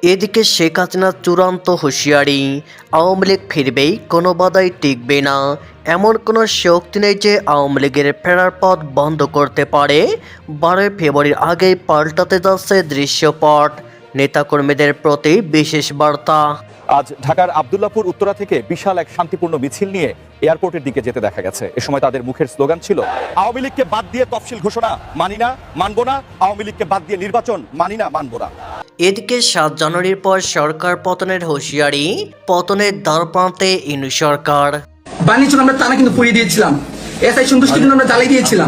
এদিকে শেখ হাসিনার চূড়ান্ত হুঁশিয়ারি, আওয়ামী লীগ ফিরবেই, কোনো বাধাই টিকবে না। এমন কোনো শক্তি নেই যে আওয়ামী লীগের ফেরার পথ বন্ধ করতে পারে। 12 ফেব্রুয়ারির আগেই পাল্টাতে যাচ্ছে দৃশ্যপট, নেতাকর্মীদের প্রতি বিশেষ বার্তা। আজ ঢাকার আব্দুল্লাহপুর উত্তরা থেকে বিশাল এক শান্তিপূর্ণ মিছিল নিয়ে এয়ারপোর্টের দিকে যেতে দেখা গেছে। এ সময় তাদের মুখের স্লোগান ছিল, আওয়ামী লীগকে বাদ দিয়ে তফসিল ঘোষণা মানি না, মানবো না। আওয়ামী লীগকে বাদ দিয়ে নির্বাচন মানি না, মানবো না। এদিকে 7 জানুয়ারির পর সরকার পতনের হুঁশিয়ারি, পতনের দ্বারপ্রান্তে ইনু সরকার। বাণিজ্য আমরা টানা কিন্তু পুড়িয়ে দিয়েছিলাম, এসআই সন্তুষ্টি কিন্তু আমরা জ্বালিয়ে দিয়েছিলাম।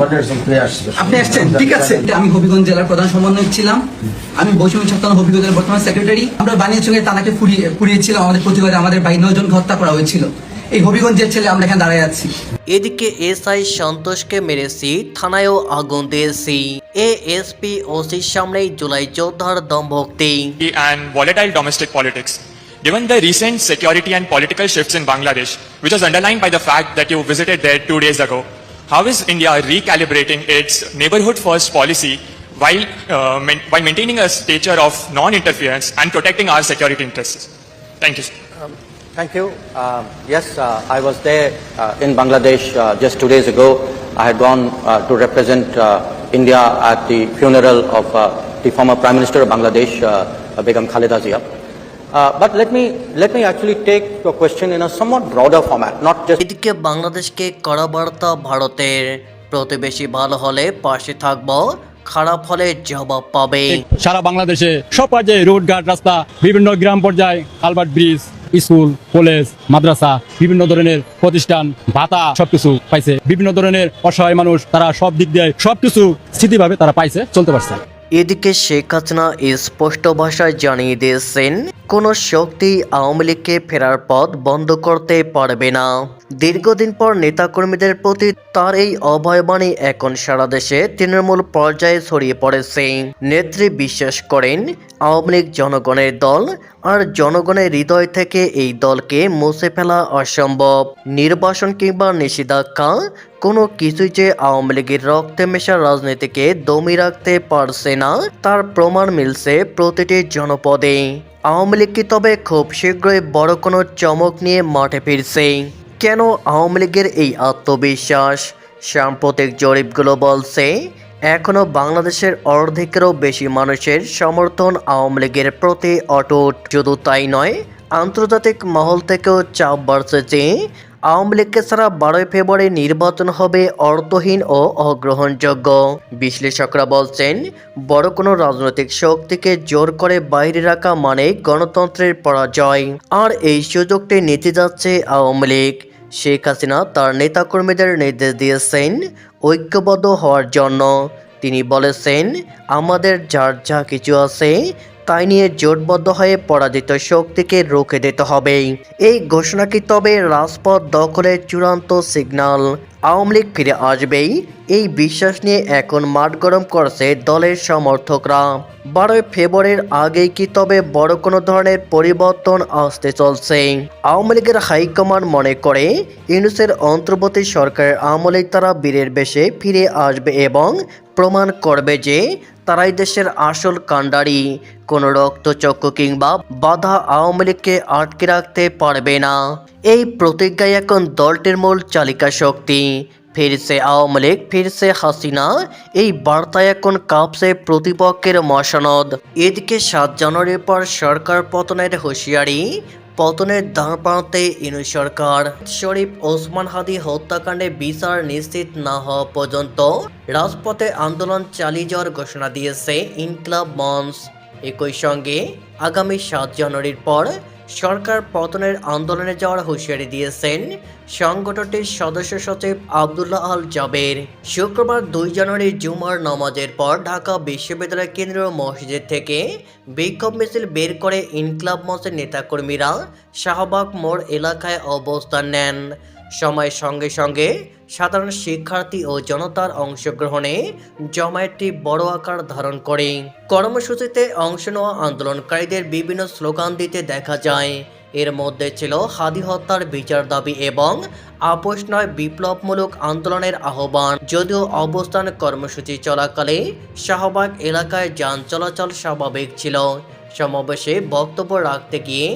আপনি আসছেন, ঠিক আছে। আমি হবিগঞ্জ জেলার প্রধান সমন্বয়ক ছিলাম, আমি বৈষম্য ছাত্র হবিগঞ্জের বর্তমান সেক্রেটারি। আমরা বাণিজ্যকে টানাকে পুড়িয়েছিলাম, আমাদের প্রতিবাদে আমাদের 9 জনকে হত্যা করা হয়েছিল। এই হবিগঞ্জের ছেলে আমরা এখানে দাঁড়ায় আছি। এদিকে এসআই সন্তোষকে মেরেছি, থানায়ও আগুন দিয়েছি, এএসপি ওসির সামনেই জুলাই যোদ্ধার দমভক্তি। And volatile domestic politics. Given the recent security and political shifts in Bangladesh, which was underlined by the fact that you visited there 2 days ago, how is India recalibrating its neighborhood-first policy while maintaining a stature of non-interference and protecting our security interests? Thank you. Thank you. Yes, I was there in Bangladesh just 2 days ago. I had gone to represent India at the funeral of the former Prime Minister of Bangladesh, Begum Khaleda Zia. But let me actually take your question in a somewhat broader format, not just. এদিকে বাংলাদেশকে কড়া বার্তা ভারতের, প্রতিবেশী ভালো হলে পাশে থাকবো, খারাপ হলে জবাব পাবে। সারা বাংলাদেশে সব কাজে রোড ঘাট রাস্তা, বিভিন্ন গ্রাম পর্যায়ে কালভার্ট ব্রিজ, স্কুল কলেজ মাদ্রাসা, বিভিন্ন ধরনের প্রতিষ্ঠান, ভাতা সবকিছু পাইছে। বিভিন্ন ধরনের অসহায় মানুষ তারা সব দিক দিয়ে সবকিছু স্থিতিভাবে তারা পাইছে, চলতে পারছে। এদিকে শেখ হাসিনা স্পষ্ট ভাষায় জানিয়ে দিয়েছেন, কোনো শক্তি আওয়ামী লীগকে ফেরার পথ বন্ধ করতে পারবে না। দীর্ঘদিন পর নেতাকর্মীদের প্রতি তার এই অভয়বাণী এখন সারা দেশে তৃণমূল পর্যায়ে ছড়িয়ে পড়েছে। নেত্রী বিশ্বাস করেন, আওয়ামী লীগ জনগণের দল, আর জনগণের হৃদয় থেকে এই দলকে মুছে ফেলা অসম্ভব। নির্বাচন কিংবা নিষেধাজ্ঞা কোনো কিছুই যে আওয়ামী লীগের রক্তে মেশা রাজনীতিকে দমিয়ে রাখতে পারছে না, তার প্রমাণ মিলছে প্রতিটি জনপদে। আওয়ামী লীগ কি তবে খুব শীঘ্রই বড় কোনো চমক নিয়ে মাঠে ফিরছে? কেন আওয়ামী লীগের এই আত্মবিশ্বাস? সাম্প্রতিক জরিপগুলো বলছে, এখনও বাংলাদেশের অর্ধেকেরও বেশি মানুষের সমর্থন আওয়ামী লীগের প্রতি অটুট। শুধু তাই নয়, আন্তর্জাতিক মহল থেকেও চাপ বাড়ছে যে আওয়ামী লীগকে ছাড়া 12 ফেব্রুয়ারি নির্বাচন হবে অর্থহীন ও অগ্রহণযোগ্য। বিশ্লেষকরা বলছেন, বড় কোনো রাজনৈতিক শক্তিকে জোর করে বাইরে রাখা মানে গণতন্ত্রের পরাজয়, আর এই সুযোগটি নিতে যাচ্ছে আওয়ামী লীগ। শেখ হাসিনা তার নেতাকর্মীদের নির্দেশ দিয়েছেন ঐক্যবদ্ধ হওয়ার জন্য। তিনি বলেছেন, আমাদের যার যা কিছু আছে তাই নিয়ে জোটবদ্ধ হয়ে পরাজিত শক্তিকে রুখে দিতে হবে। এই ঘোষণা কি তবে রাজপথ দখলের চূড়ান্ত সিগন্যাল? আওয়ামী লীগ ফিরে আসবেই, এই বিশ্বাস নিয়ে এখন মাঠ গরম করছে দলের সমর্থকরা। 12 ফেব্রুয়ারির আগেই কি তবে বড় কোনো ধরনের পরিবর্তন আসতে চলছে? আওয়ামী লীগের হাইকমান্ড মনে করে, ইউনূসের অন্তর্বর্তী সরকারের আমলেই তারা বীরের বেশে ফিরে আসবে এবং প্রমাণ করবে যে তারাই দেশের আসল কাণ্ডারি। কোনো রক্তচক্ষু কিংবা বাধা আওয়ামী লীগকে আটকে রাখতে পারবে না। এই প্রতিজ্ঞায় এখন দলটির মূল চালিকা শক্তি। ফিরছে আওয়ামী লীগ, ফিরছে হাসিনা, এই বার্তায় এখন কাঁপছে প্রতিপক্ষের মসনদ। এদিকে 7 জানুয়ারির পর সরকার পতনের হুঁশিয়ারি, পতনের দ্বারপ্রান্তে ইনু সরকার। শরীফ ওসমান হাদি হত্যাকাণ্ডে বিচার নিশ্চিত না হওয়া পর্যন্ত রাজপথে আন্দোলন চালিয়ে যাওয়ার ঘোষণা দিয়েছে ইনকিলাব মঞ্চ। একই সঙ্গে আগামী 7 জানুয়ারির পর সরকার পতনের আন্দোলনে যাওয়ার হুঁশিয়ারি দিয়েছেন সংগঠনটির সদস্য সচিব আব্দুল্লাহ আল জাবের। শুক্রবার 2 জানুয়ারি জুমার নামাজের পর ঢাকা বিশ্ববিদ্যালয় কেন্দ্রীয় মসজিদ থেকে বিক্ষোভ মিছিল বের করে ইনকিলাব মঞ্চের নেতাকর্মীরা শাহবাগ মোড় এলাকায় অবস্থান নেন। সময়ের সঙ্গে সঙ্গে সাধারণ শিক্ষার্থী ও জনতার অংশগ্রহণে জমায়েতটি বড় আকার ধারণ করে। কর্মসূচিতে অংশ নেওয়া আন্দোলনকারীদের বিভিন্ন স্লোগান দিতে দেখা যায়। এর মধ্যে ছিল হাদি হত্যার বিচার দাবি এবং আপোষ নয় বিপ্লবমূলক আন্দোলনের আহ্বান। যদিও অবস্থান কর্মসূচি চলাকালে শাহবাগ এলাকায় যান চলাচল স্বাভাবিক ছিল, সমাবেশে বক্তব্য রাখতে গিয়ে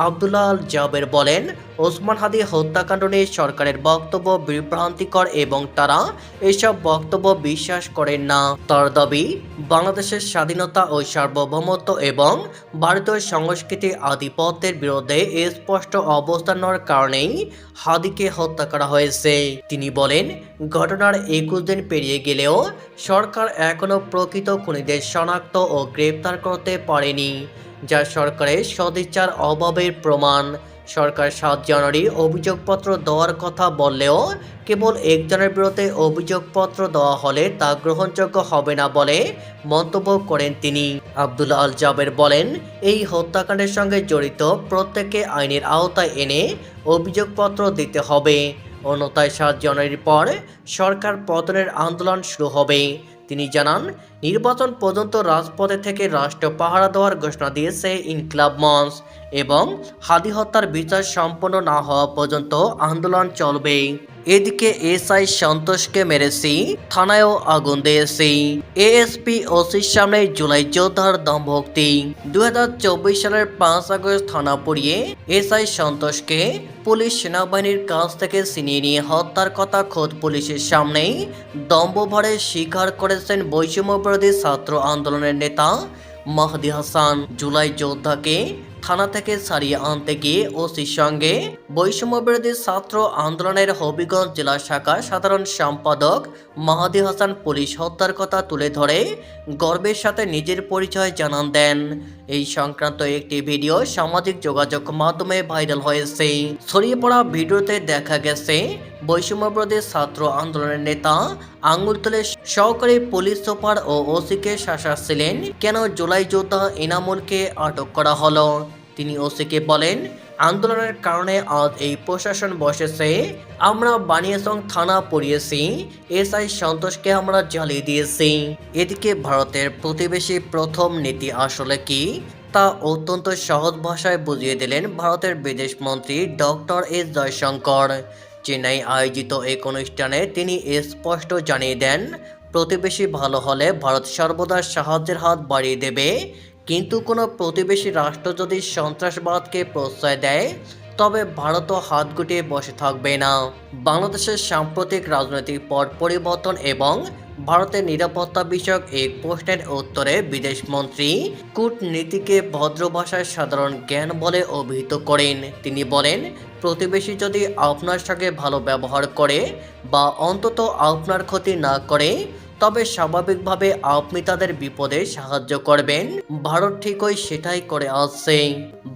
আব্দুল্লাহ আল জাবের বলেন, ওসমান হাদি হত্যাকাণ্ড নিয়ে সরকারের বক্তব্য বিভ্রান্তিকর এবং তারা এসব বক্তব্য বিশ্বাস করেন না। তার দাবি, বাংলাদেশের স্বাধীনতা ও সার্বভৌমত্ব এবং ভারতীয় সংস্কৃতি আধিপত্যের বিরুদ্ধে স্পষ্ট অবস্থান নেওয়ার কারণেই হাদিকে হত্যা করা হয়েছে। তিনি বলেন, ঘটনার 21 দিন পেরিয়ে গেলেও সরকার এখনও প্রকৃত খুনিদের শনাক্ত ও গ্রেপ্তার করতে পারেনি, যা সরকারের সদিচ্ছার অভাবের প্রমাণ। সরকার 7 জানুয়ারি অভিযোগপত্র দেওয়ার কথা বললেও কেবল একজনের বিরুদ্ধে অভিযোগপত্র দেওয়া হলে তা গ্রহণযোগ্য হবে না বলে মন্তব্য করেন তিনি। আব্দুল্লাহ আল জাবের বলেন, এই হত্যাকাণ্ডের সঙ্গে জড়িত প্রত্যেককে আইনের আওতায় এনে অভিযোগপত্র দিতে হবে, অন্যথায় 7 জানুয়ারির পর সরকার পতনের আন্দোলন শুরু হবে। তিনি জানান, নির্বাচন পর্যন্ত রাজপথে থেকে রাষ্ট্র পাহারা দেওয়ার ঘোষণা দিয়েছে ইনকিলাব মঞ্চ এবং হাদি হত্যার বিচার সম্পন্ন না হওয়া পর্যন্ত আন্দোলন চলবে। এদিকে এসআই সন্তোষকে মেরেছি, থানায়ও আগুন দিয়েছি। এএসপি ওসির সামনে জুলাই যোদ্ধার দমভক্তি। 2024 সালের 5 আগস্ট থানা পুড়িয়ে এসআই সন্তোষকে পুলিশ সেনাবাহিনীর কাছ থেকে ছিনিয়ে নিয়ে হত্যার কথা খোদ পুলিশের সামনেই দম্ভভরে স্বীকার করেছেন বৈষম্য বিরোধী ছাত্র আন্দোলনের নেতা মাহদি হাসান। জুলাই যোদ্ধাকে থানা থেকে ছাড়িয়ে আনতে গিয়ে ওসির সঙ্গে বৈষম্য বিরোধী ছাত্র আন্দোলনের হবিগঞ্জ জেলা শাখার সাধারণ সম্পাদক মাহদি হাসান পুলিশ হত্যার কথা তুলে ধরে গর্বের সাথে নিজের পরিচয় জানান দেন। এই সংক্রান্ত একটি ভিডিও সামাজিক যোগাযোগ মাধ্যমে ভাইরাল হয়েছে। ছড়িয়ে পড়া ভিডিওতে দেখা গেছে বৈষম্য বিরোধী ছাত্র আন্দোলনের নেতা আঙুল তুলে সহকারী পুলিশ সুপার ও ওসিকে শাসাচ্ছিলেন কেন জুলাই যোদ্ধা এনামুলকে আটক করা হলো। তিনি ওসিকে বলেন, আন্দোলনের কারণে আজ এই প্রশাসন বসেছে, আমরা বানিয়াচং থানা পুড়িয়েছি, এসআই সন্তোষকে আমরা জ্বালিয়ে দিয়েছি। এদিকে ভারতের প্রতিবেশী প্রথম নীতি আসলে কি তা অত্যন্ত সহজ ভাষায় বুঝিয়ে দিলেন ভারতের বিদেশমন্ত্রী ডক্টর এস জয়শঙ্কর। চেন্নাই আয়োজিত এক অনুষ্ঠানে তিনি স্পষ্ট জানিয়ে দেন, প্রতিবেশী ভালো হলে ভারত সর্বদা সাহায্যের হাত বাড়িয়ে দেবে, কিন্তু কোনো প্রতিবেশী রাষ্ট্র যদি সন্ত্রাসবাদকে প্রশ্রয় দেয় তবে ভারতও হাত গুটিয়ে বসে থাকবে না। বাংলাদেশের সাম্প্রতিক রাজনৈতিক পট পরিবর্তন এবং ভারতের নিরাপত্তা বিষয়ক এক প্রশ্নের উত্তরে বিদেশমন্ত্রী কূটনীতিকে ভদ্র ভাষায় সাধারণ জ্ঞান বলে অভিহিত করেন। তিনি বলেন, প্রতিবেশী যদি আপনার সঙ্গে ভালো ব্যবহার করে বা অন্তত আপনার ক্ষতি না করে তবে স্বাভাবিকভাবে আপনি তাদের বিপদে সাহায্য করবেন। ভারত ঠিকই সেটাই করে আসছে।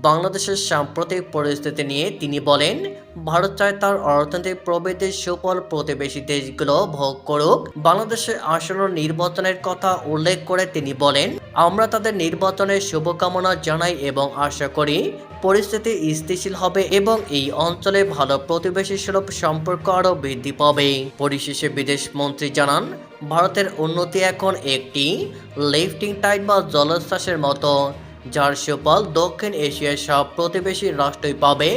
বাংলাদেশের সাম্প্রতিক পরিস্থিতি নিয়ে তিনি বলেন, ভারত চায় তার অর্থনৈতিক প্রবৃদ্ধির সুফল প্রতিবেশী দেশগুলো ভোগ করুক। বাংলাদেশের আসন্ন নির্বাচনের কথা উল্লেখ করে তিনি বলেন, আমরা তাদের নির্বাচনের শুভকামনা জানাই এবং আশা করি পরিস্থিতি স্থিতিশীল হবে এবং এই অঞ্চলে ভালো প্রতিবেশী সুলভ সম্পর্ক আরও বৃদ্ধি পাবে। পরিশেষে বিদেশমন্ত্রী জানান, ভারতের উন্নতি এখন একটি লিফটিং টাইড বা জলোচ্ছ্বাসের মতো, যার সুফল দক্ষিণ এশিয়ার সব প্রতিবেশী রাষ্ট্রই পাবে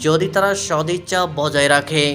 যদি তারা সদিচ্ছা বজায় রাখে।